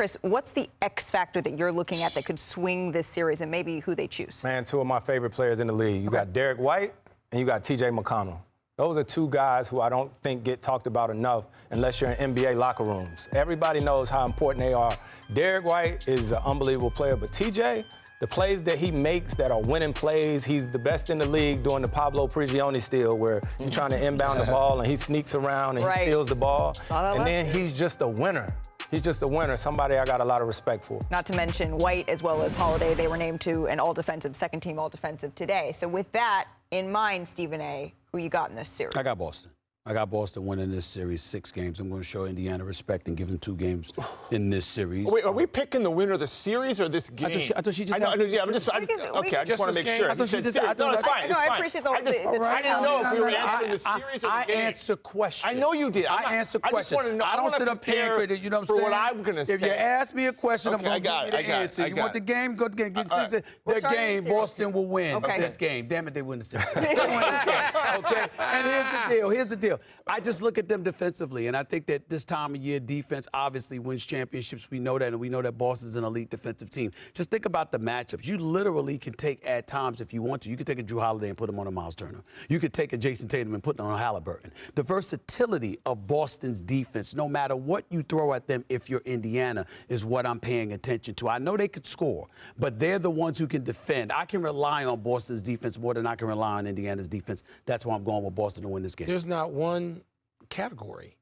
Chris, what's the X factor that you're looking at that could swing this series and maybe who they choose? Man, two of my favorite players in the league. You got Derrick White and you got T.J. McConnell. Those are two guys who I don't think get talked about enough unless you're in NBA locker rooms. Everybody knows how important they are. Derrick White is an unbelievable player, but T.J., the plays that he makes that are winning plays, he's the best in the league doing the Pablo Prigioni steal where you're trying to inbound the ball and he sneaks around and he steals the ball. And then he's just a winner. He's just a winner, somebody I got a lot of respect for. Not to mention White as well as Holiday. They were named to an all-defensive, second-team all-defensive today. So with that in mind, Stephen A., who you got in this series? I got Boston. I got Boston winning this series 6 games. I'm going to show Indiana respect and give them 2 games in this series. Wait, are we picking the winner of the series or this game? I thought she just okay, I just want to make sure. I thought she just no, it's fine. No, I appreciate the I didn't know if we were answering the series or the game. I answer questions. I know you did. I answer questions. I just want to know. I don't sit up here and you know what I'm saying? For what I'm going to say. If you ask me a question, I'm going to give you the answer. You want the game? Go to the game. Their game, Boston will win this game. Damn it, they win the series. Okay? And here's the deal. I just look at them defensively, and I think that this time of year, defense obviously wins championships. We know that, and we know that Boston's an elite defensive team. Just think about the matchups. You literally can take, at times, if you want to, you could take a Drew Holiday and put him on a Miles Turner. You could take a Jason Tatum and put him on a Halliburton. The versatility of Boston's defense, no matter what you throw at them if you're Indiana, is what I'm paying attention to. I know they could score, but they're the ones who can defend. I can rely on Boston's defense more than I can rely on Indiana's defense. That's why I'm going with Boston to win this game. There's not one category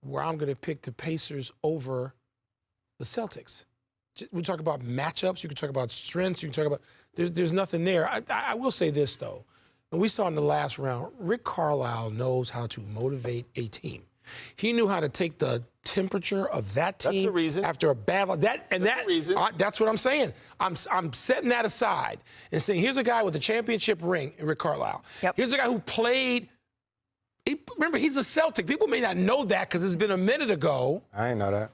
where I'm going to pick the Pacers over the Celtics. We talk about matchups. You can talk about strengths. You can talk about there's nothing there. I will say this, though. And we saw in the last round, Rick Carlisle knows how to motivate a team. He knew how to take the temperature of that team. That's the reason. After a battle. That's what I'm saying. I'm setting that aside and saying, here's a guy with a championship ring, Rick Carlisle. Here's a guy who played. Remember, he's a Celtic. People may not know that because it's been a minute ago. I didn't know that.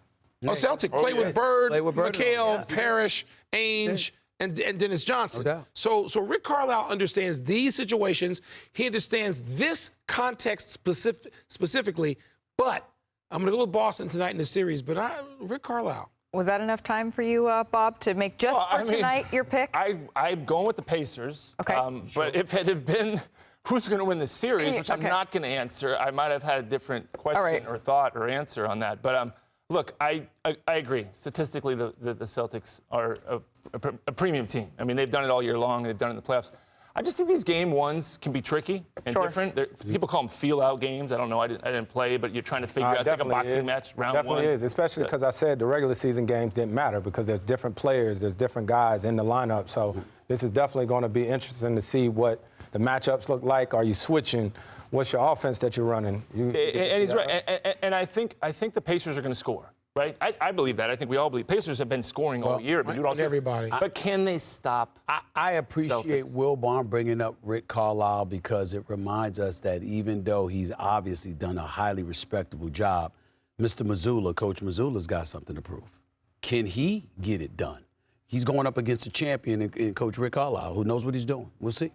A Celtic. Played with Bird, McHale, Parrish, Ainge, and Dennis Johnson. No doubt. So Rick Carlisle understands these situations. He understands this context specifically. But I'm going to go with Boston tonight in the series. But Rick Carlisle. Was that enough time for you, Bob, to make tonight your pick? I'm going with the Pacers. Okay. But if it had been who's going to win the series, which I'm not going to answer, I might have had a different question or thought or answer on that. But look, I agree. Statistically, the Celtics are a premium team. I mean, they've done it all year long. They've done it in the playoffs. I just think these game ones can be tricky and different. People call them feel-out games. I don't know. I didn't play, but you're trying to figure out. It's like a boxing match, round one. Definitely is, especially because I said the regular season games didn't matter because there's different players, there's different guys in the lineup. So this is definitely going to be interesting to see what the matchups look like. Are you switching? What's your offense that you're running? And he's right. And I think the Pacers are going to score. Right? I believe that. I think we all believe. Pacers have been scoring all year, but everybody. But can they stop? I appreciate Celtics? Wilbon bringing up Rick Carlisle because it reminds us that even though he's obviously done a highly respectable job, Mr. Mazzulla, Coach Mazzulla's got something to prove. Can he get it done? He's going up against a champion in Coach Rick Carlisle, who knows what he's doing. We'll see.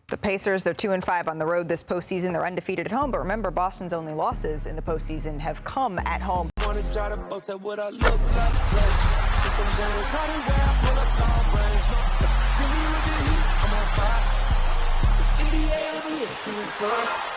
The Pacers, they're 2-5 on the road this postseason. They're undefeated at home. But remember, Boston's only losses in the postseason have come at home. Try to post at what I look like. Think I'm gonna try to wear, pull up long range. Jimmy with the heat, I'm on fire. It's NBA, I'm here,